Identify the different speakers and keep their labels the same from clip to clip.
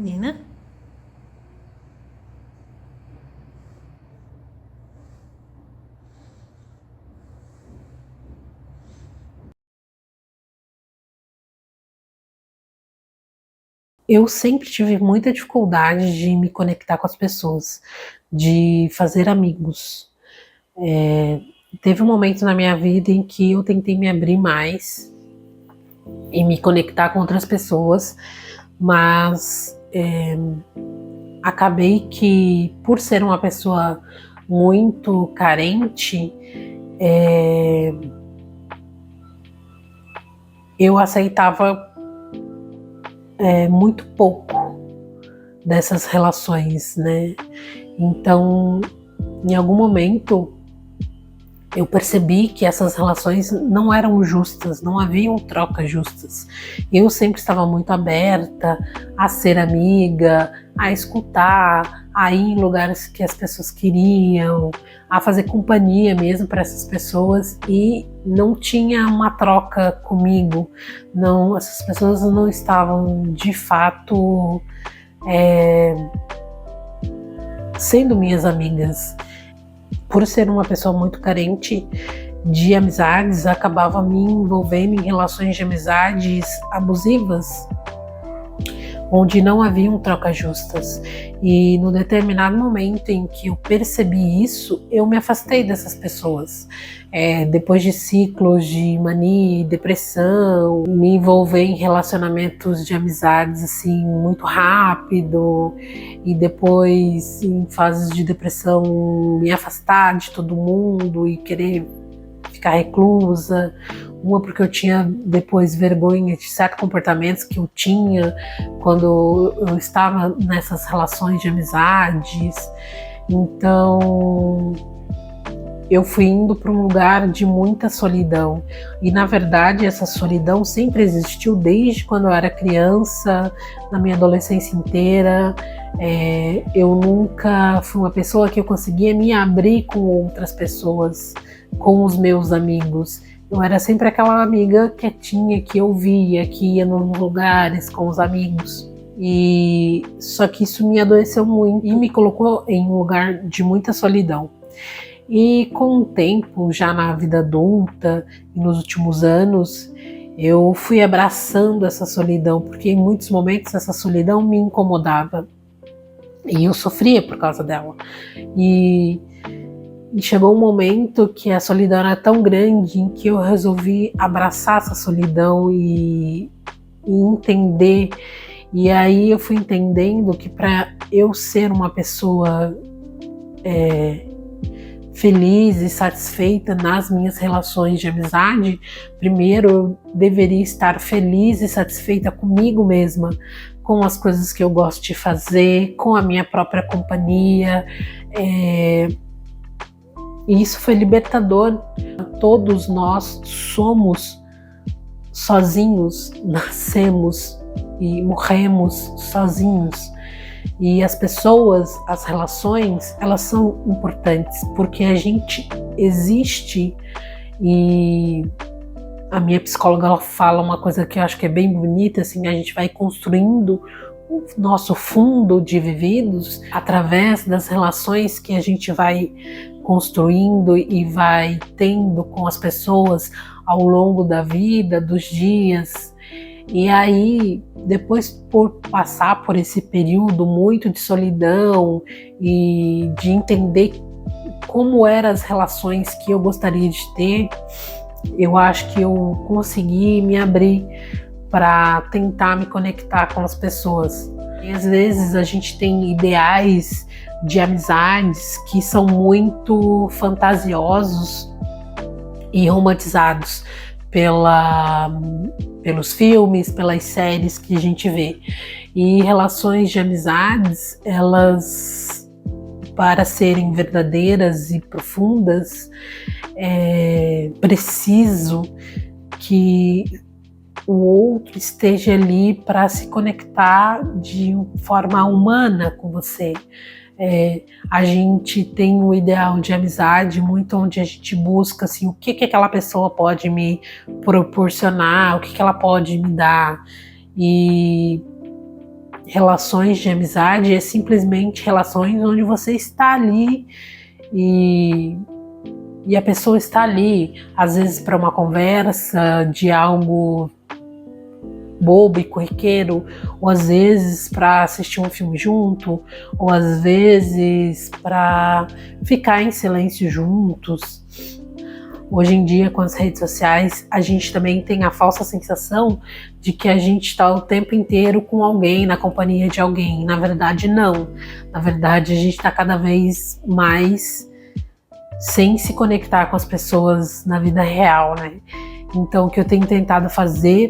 Speaker 1: Nina? Eu sempre tive muita dificuldade de me conectar com as pessoas, de fazer amigos. Teve um momento na minha vida em que eu tentei me abrir mais e me conectar com outras pessoas, mas acabei que, por ser uma pessoa muito carente, eu aceitava muito pouco dessas relações, né? Então, em algum momento, eu percebi que essas relações não eram justas, não haviam trocas justas. Eu sempre estava muito aberta a ser amiga, a escutar, a ir em lugares que as pessoas queriam, a fazer companhia mesmo para essas pessoas, e não tinha uma troca comigo. Não, essas pessoas não estavam de fato sendo minhas amigas. Por ser uma pessoa muito carente de amizades, acabava me envolvendo em relações de amizades abusivas, onde não haviam trocas justas. E no determinado momento em que eu percebi isso, eu me afastei dessas pessoas. Depois de ciclos de mania e depressão, me envolver em relacionamentos de amizades assim muito rápido, e depois em fases de depressão me afastar de todo mundo e querer ficar reclusa. Uma porque eu tinha depois vergonha de certos comportamentos que eu tinha quando eu estava nessas relações de amizades. Então eu fui indo para um lugar de muita solidão, e na verdade essa solidão sempre existiu desde quando eu era criança, na minha adolescência inteira. Eu nunca fui uma pessoa que eu conseguia me abrir com outras pessoas, com os meus amigos. Eu era sempre aquela amiga quietinha que eu via, que ia nos lugares com os amigos. E só que isso me adoeceu muito e me colocou em um lugar de muita solidão. E com o tempo, já na vida adulta e nos últimos anos, eu fui abraçando essa solidão, porque em muitos momentos essa solidão me incomodava e eu sofria por causa dela. E chegou um momento que a solidão era tão grande em que eu resolvi abraçar essa solidão e entender. E aí eu fui entendendo que para eu ser uma pessoa feliz e satisfeita nas minhas relações de amizade, primeiro eu deveria estar feliz e satisfeita comigo mesma, com as coisas que eu gosto de fazer, com a minha própria companhia. E isso foi libertador. Todos nós somos sozinhos, nascemos e morremos sozinhos. E as pessoas, as relações, elas são importantes porque a gente existe. E a minha psicóloga, ela fala uma coisa que eu acho que é bem bonita, assim: a gente vai construindo o nosso fundo de vividos através das relações que a gente vai construindo e vai tendo com as pessoas ao longo da vida, dos dias. E aí, depois, por passar por esse período muito de solidão e de entender como eram as relações que eu gostaria de ter, eu acho que eu consegui me abrir para tentar me conectar com as pessoas. E às vezes a gente tem ideais de amizades que são muito fantasiosos e romantizados pelos filmes, pelas séries que a gente vê. E relações de amizades, elas, para serem verdadeiras e profundas, é preciso que o outro esteja ali para se conectar de forma humana com você. A gente tem um ideal de amizade muito onde a gente busca assim, o que aquela pessoa pode me proporcionar, o que ela pode me dar. E relações de amizade é simplesmente relações onde você está ali e a pessoa está ali, às vezes para uma conversa de algo bobo e corriqueiro, ou às vezes para assistir um filme junto, ou às vezes para ficar em silêncio juntos. Hoje em dia, com as redes sociais, a gente também tem a falsa sensação de que a gente está o tempo inteiro com alguém, na companhia de alguém. Na verdade, não. Na verdade, a gente está cada vez mais sem se conectar com as pessoas na vida real, né? Então, o que eu tenho tentado fazer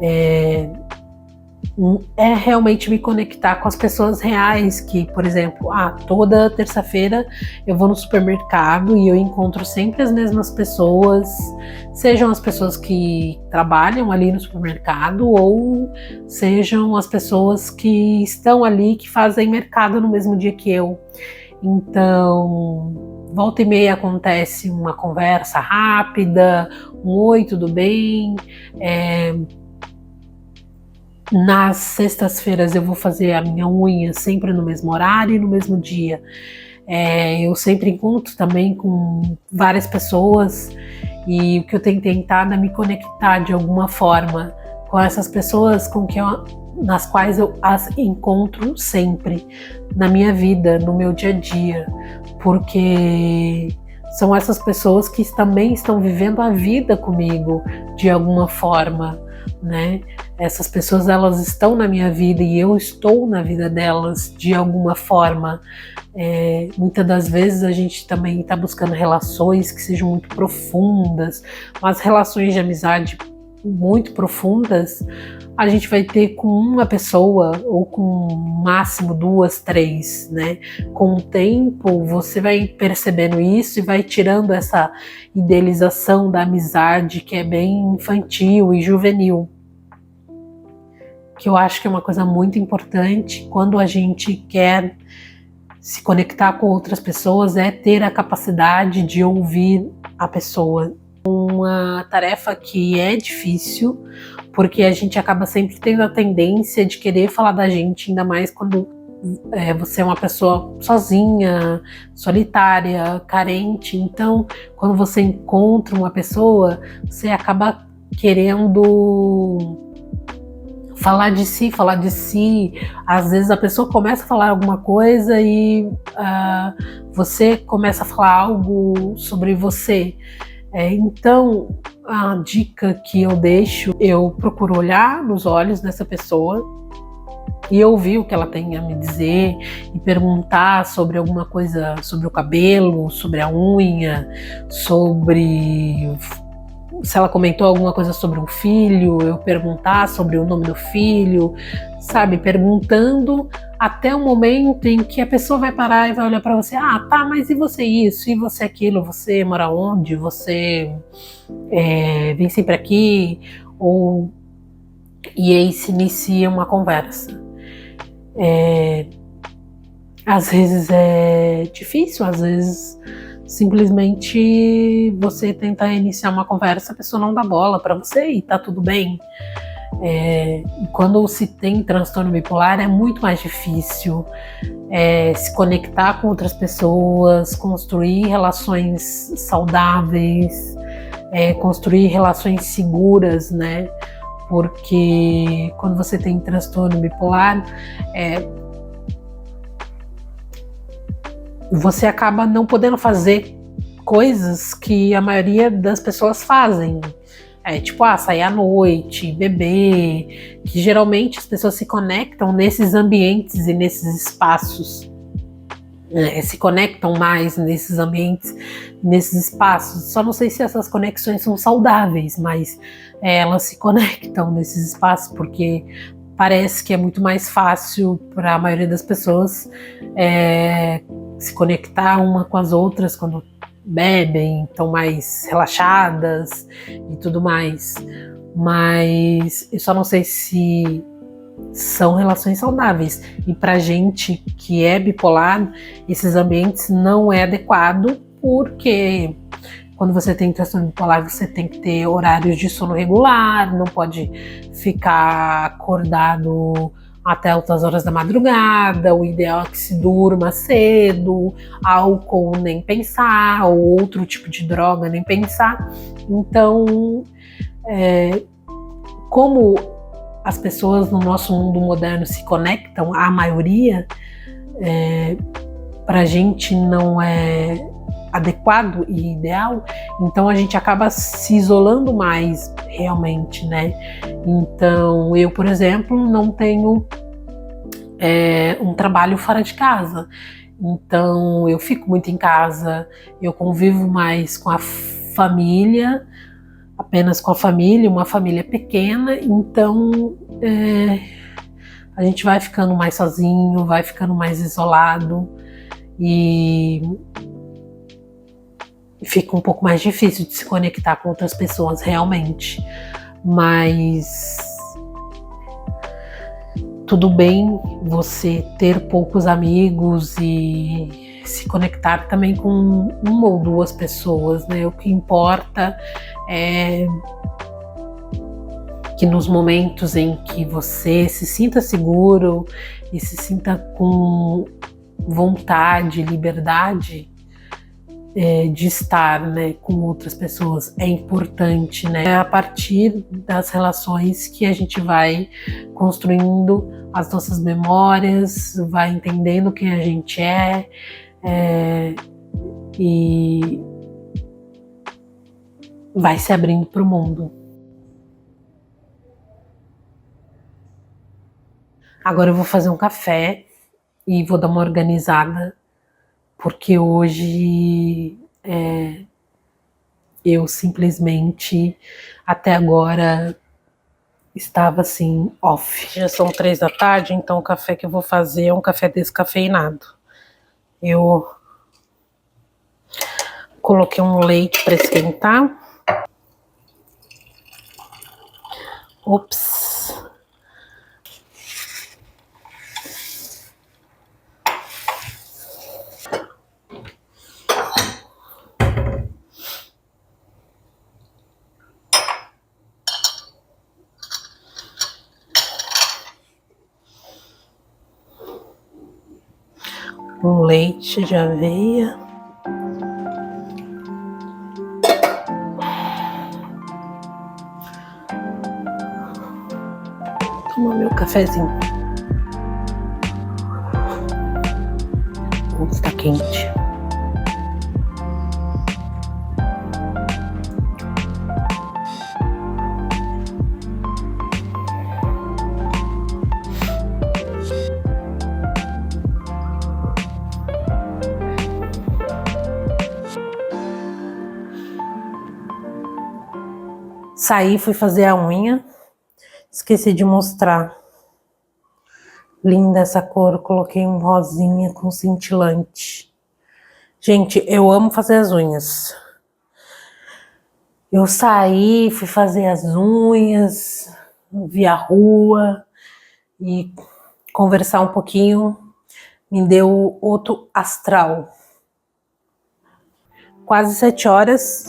Speaker 1: é realmente me conectar com as pessoas reais, que, por exemplo, toda terça-feira eu vou no supermercado e eu encontro sempre as mesmas pessoas, sejam as pessoas que trabalham ali no supermercado ou sejam as pessoas que estão ali, que fazem mercado no mesmo dia que eu. Então, volta e meia acontece uma conversa rápida, um oi, tudo bem? Nas sextas-feiras eu vou fazer a minha unha sempre no mesmo horário e no mesmo dia. Eu sempre encontro também com várias pessoas e o que eu tenho tentado é me conectar de alguma forma com essas pessoas nas quais eu as encontro sempre na minha vida, no meu dia a dia, porque são essas pessoas que também estão vivendo a vida comigo de alguma forma, né? Essas pessoas, elas estão na minha vida e eu estou na vida delas de alguma forma. Muitas das vezes a gente também está buscando relações que sejam muito profundas, mas relações de amizade muito profundas a gente vai ter com uma pessoa ou com máximo 2, 3, né? Com o tempo você vai percebendo isso e vai tirando essa idealização da amizade que é bem infantil e juvenil, que eu acho que é uma coisa muito importante quando a gente quer se conectar com outras pessoas, é ter a capacidade de ouvir a pessoa. Uma tarefa que é difícil, porque a gente acaba sempre tendo a tendência de querer falar da gente, ainda mais quando você é uma pessoa sozinha, solitária, carente. Então, quando você encontra uma pessoa, você acaba querendo falar de si. Às vezes a pessoa começa a falar alguma coisa e você começa a falar algo sobre você. Então, a dica que eu deixo, eu procuro olhar nos olhos dessa pessoa e ouvir o que ela tem a me dizer e perguntar sobre alguma coisa, sobre o cabelo, sobre a unha, sobre se ela comentou alguma coisa sobre um filho, eu perguntar sobre o nome do filho, sabe? Perguntando até o momento em que a pessoa vai parar e vai olhar para você, tá, mas e você isso, e você aquilo, você mora onde, você vem sempre aqui, e aí se inicia uma conversa. Às vezes é difícil, às vezes simplesmente você tentar iniciar uma conversa, a pessoa não dá bola para você e tá tudo bem. E quando se tem transtorno bipolar é muito mais difícil se conectar com outras pessoas, construir relações saudáveis, construir relações seguras, né? Porque quando você tem transtorno bipolar, você acaba não podendo fazer coisas que a maioria das pessoas fazem. Tipo, sair à noite, beber, que geralmente as pessoas se conectam nesses ambientes e nesses espaços. Se conectam mais nesses ambientes, nesses espaços. Só não sei se essas conexões são saudáveis, mas elas se conectam nesses espaços porque parece que é muito mais fácil para a maioria das pessoas se conectar uma com as outras quando bebem, estão mais relaxadas e tudo mais. Mas eu só não sei se são relações saudáveis. E pra gente que é bipolar, esses ambientes não é adequado, porque quando você tem transtorno bipolar, você tem que ter horários de sono regular, não pode ficar acordado até altas horas da madrugada, o ideal é que se durma cedo, álcool nem pensar, ou outro tipo de droga nem pensar. Então, como as pessoas no nosso mundo moderno se conectam, a maioria, para a gente não é adequado e ideal, então a gente acaba se isolando mais realmente, né? Então, eu, por exemplo, não tenho um trabalho fora de casa, então eu fico muito em casa, eu convivo mais com a família, apenas com a família, uma família pequena, então a gente vai ficando mais sozinho, vai ficando mais isolado e fica um pouco mais difícil de se conectar com outras pessoas realmente, mas tudo bem você ter poucos amigos e se conectar também com uma ou duas pessoas, né? O que importa é que nos momentos em que você se sinta seguro e se sinta com vontade, liberdade de estar, né, com outras pessoas, é importante, né? É a partir das relações que a gente vai construindo as nossas memórias, vai entendendo quem a gente e vai se abrindo para o mundo. Agora eu vou fazer um café e vou dar uma organizada, porque hoje eu simplesmente, até agora, estava assim, off. Já são 3 da tarde, então o café que eu vou fazer é um café descafeinado. Eu coloquei um leite para esquentar. Ops. Um leite de aveia. Toma meu cafezinho. Está quente. Saí, fui fazer a unha. Esqueci de mostrar. Linda essa cor, coloquei um rosinha com cintilante. Gente, eu amo fazer as unhas. Eu saí, fui fazer as unhas, vi a rua e conversar um pouquinho me deu outro astral. Quase 7 horas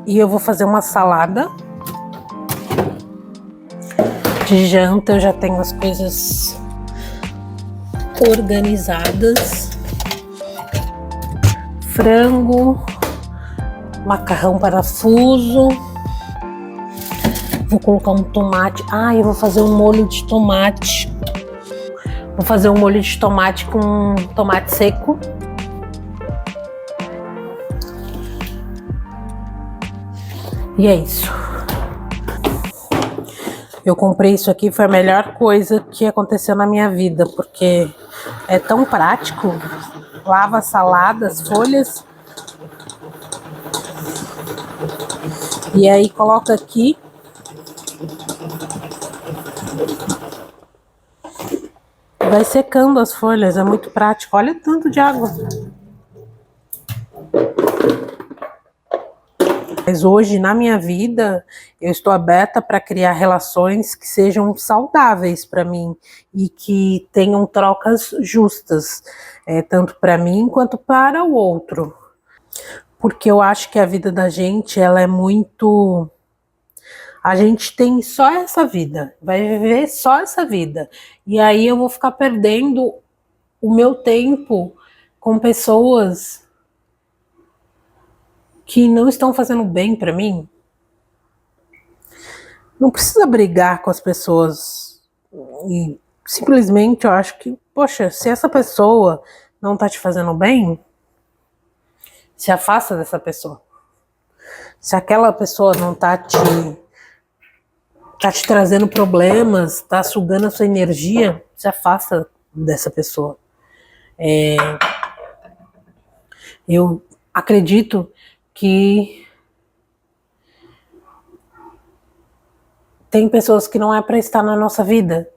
Speaker 1: e eu vou fazer uma salada. De janta eu já tenho as coisas organizadas. Frango, macarrão parafuso. Vou colocar um tomate. Eu vou fazer um molho de tomate. Vou fazer um molho de tomate com tomate seco. E é isso. Eu comprei isso aqui, foi a melhor coisa que aconteceu na minha vida, porque é tão prático. Lava saladas, folhas. E aí coloca aqui. Vai secando as folhas, é muito prático. Olha o tanto de água. Mas hoje, na minha vida, eu estou aberta para criar relações que sejam saudáveis para mim e que tenham trocas justas, tanto para mim quanto para o outro. Porque eu acho que a vida da gente, ela é muito A gente tem só essa vida, vai viver só essa vida. E aí eu vou ficar perdendo o meu tempo com pessoas que não estão fazendo bem para mim. Não precisa brigar com as pessoas e simplesmente eu acho que, poxa, se essa pessoa não tá te fazendo bem, se afasta dessa pessoa. Se aquela pessoa não tá te trazendo problemas, tá sugando a sua energia, se afasta dessa pessoa. Eu acredito que tem pessoas que não é para estar na nossa vida,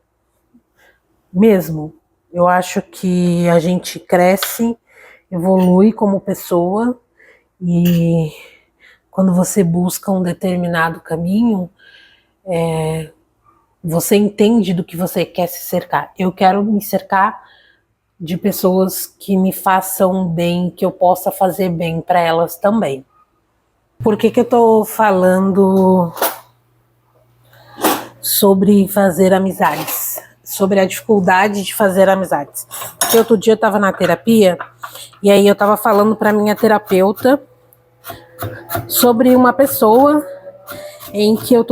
Speaker 1: mesmo. Eu acho que a gente cresce, evolui como pessoa e quando você busca um determinado caminho, você entende do que você quer se cercar. Eu quero me cercar de pessoas que me façam bem, que eu possa fazer bem para elas também. Por que eu tô falando sobre fazer amizades? Sobre a dificuldade de fazer amizades. Porque outro dia eu tava na terapia e aí eu tava falando para minha terapeuta sobre uma pessoa em que eu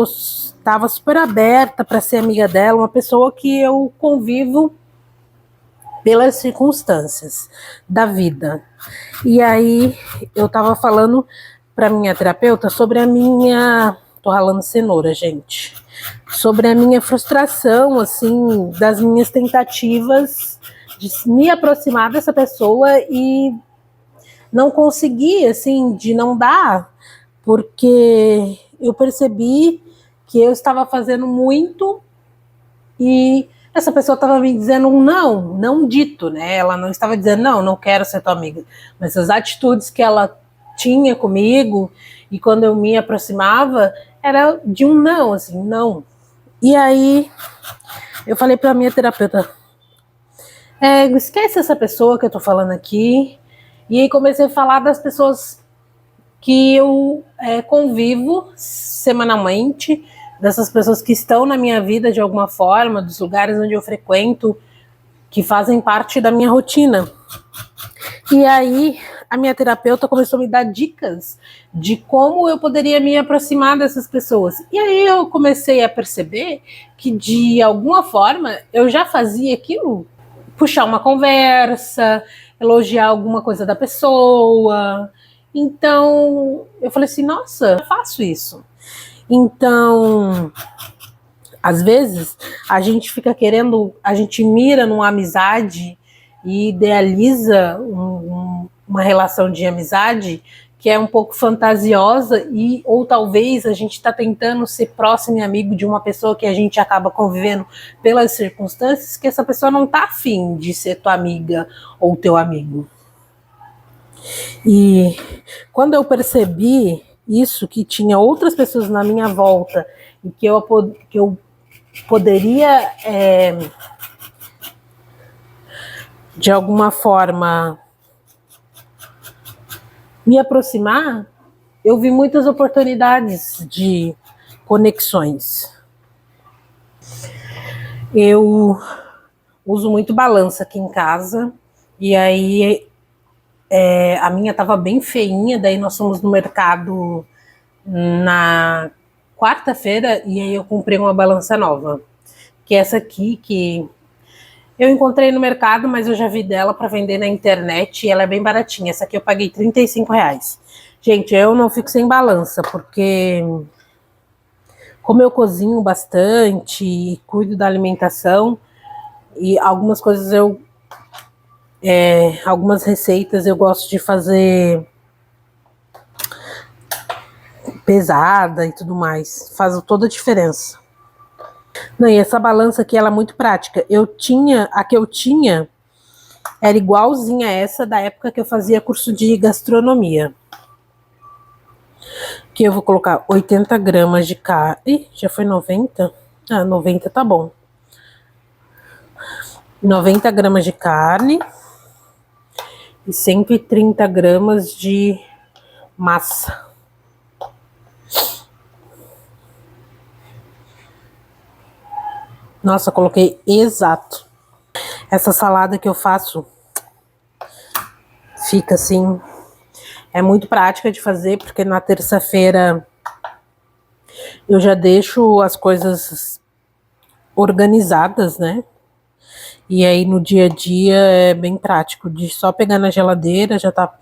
Speaker 1: tava super aberta para ser amiga dela, uma pessoa que eu convivo pelas circunstâncias da vida. E aí eu tava falando para minha terapeuta sobre a minha... Tô ralando cenoura, gente. Sobre a minha frustração, assim, das minhas tentativas de me aproximar dessa pessoa e não conseguir, assim, de não dar, porque eu percebi que eu estava fazendo muito e essa pessoa estava me dizendo um não dito, né? Ela não estava dizendo, não quero ser tua amiga. Mas as atitudes que ela tinha comigo e quando eu me aproximava, era de um não, assim, não. E aí, eu falei pra minha terapeuta, esquece essa pessoa que eu tô falando aqui. E aí comecei a falar das pessoas que eu convivo semanalmente, dessas pessoas que estão na minha vida de alguma forma, dos lugares onde eu frequento, que fazem parte da minha rotina. E aí a minha terapeuta começou a me dar dicas de como eu poderia me aproximar dessas pessoas. E aí eu comecei a perceber que de alguma forma eu já fazia aquilo, puxar uma conversa, elogiar alguma coisa da pessoa. Então eu falei assim, nossa, eu faço isso. Então, às vezes, a gente fica querendo, a gente mira numa amizade e idealiza uma relação de amizade que é um pouco fantasiosa ou talvez a gente está tentando ser próximo e amigo de uma pessoa que a gente acaba convivendo pelas circunstâncias que essa pessoa não está afim de ser tua amiga ou teu amigo. E quando eu percebi isso, que tinha outras pessoas na minha volta e que eu poderia, de alguma forma, me aproximar, eu vi muitas oportunidades de conexões. Eu uso muito balança aqui em casa, e aí a minha estava bem feinha, daí nós fomos no mercado na quarta-feira, e aí eu comprei uma balança nova, que é essa aqui, que eu encontrei no mercado, mas eu já vi dela para vender na internet e ela é bem baratinha. Essa aqui eu paguei R$35. Gente, eu não fico sem balança, porque como eu cozinho bastante e cuido da alimentação, e algumas coisas algumas receitas eu gosto de fazer pesada e tudo mais. Faz toda a diferença. Não, e essa balança aqui, ela é muito prática. A que eu tinha era igualzinha a essa da época que eu fazia curso de gastronomia. Que eu vou colocar 80 gramas de carne. Ih, já foi 90? Ah, 90 tá bom. 90 gramas de carne e 130 gramas de massa. Nossa, coloquei exato. Essa salada que eu faço fica assim, é muito prática de fazer, porque na terça-feira eu já deixo as coisas organizadas, né? E aí no dia a dia é bem prático, de só pegar na geladeira, já tá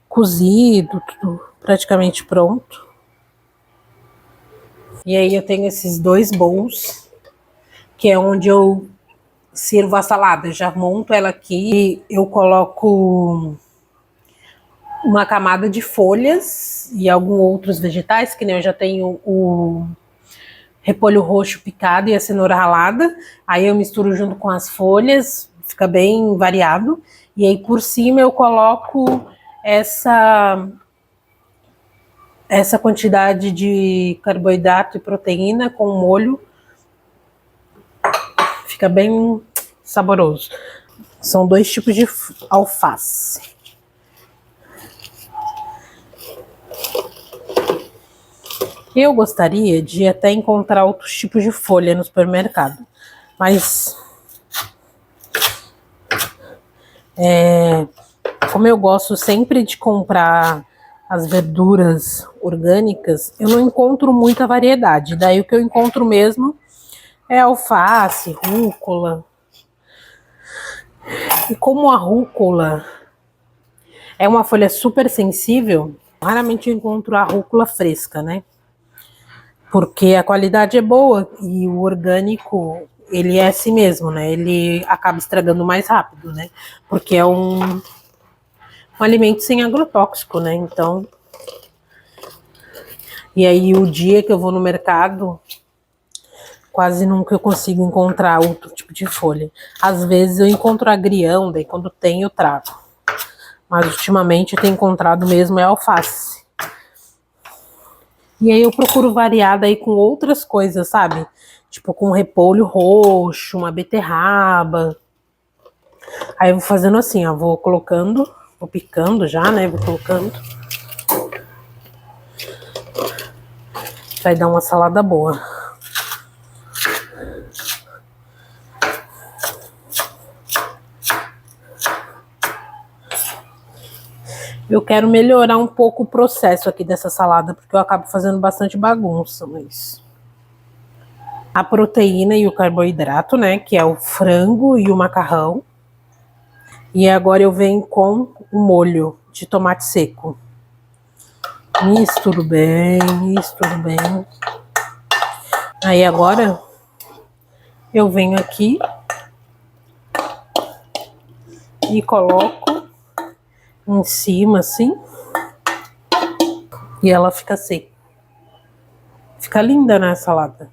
Speaker 1: cozido, tudo praticamente pronto. E aí eu tenho esses 2 bowls, que é onde eu sirvo a salada. Eu já monto ela aqui, eu coloco uma camada de folhas e alguns outros vegetais, que nem eu já tenho o repolho roxo picado e a cenoura ralada. Aí eu misturo junto com as folhas, fica bem variado. E aí por cima eu coloco essa quantidade de carboidrato e proteína com molho. Fica bem saboroso. São 2 tipos de alface. Eu gostaria de até encontrar outros tipos de folha no supermercado, mas como eu gosto sempre de comprar as verduras orgânicas, eu não encontro muita variedade. Daí o que eu encontro mesmo é alface, rúcula. E como a rúcula é uma folha super sensível, raramente eu encontro a rúcula fresca, né? Porque a qualidade é boa e o orgânico, ele é assim mesmo, né? Ele acaba estragando mais rápido, né? Porque é um alimento sem agrotóxico, né? Então, e aí o dia que eu vou no mercado, quase nunca eu consigo encontrar outro tipo de folha. Às vezes eu encontro agrião, daí quando tem eu trago. Mas ultimamente eu tenho encontrado mesmo é alface. E aí eu procuro variar daí com outras coisas, sabe? Tipo com repolho roxo, uma beterraba. Aí eu vou fazendo assim, ó, vou colocando, vou picando já, né? Vou colocando. Vai dar uma salada boa. Eu quero melhorar um pouco o processo aqui dessa salada, porque eu acabo fazendo bastante bagunça, mas a proteína e o carboidrato, né, que é o frango e o macarrão. E agora eu venho com o molho de tomate seco. Misturo bem, misturo bem. Aí agora eu venho aqui e coloco em cima assim. E ela fica seca. Fica linda, né, a salada?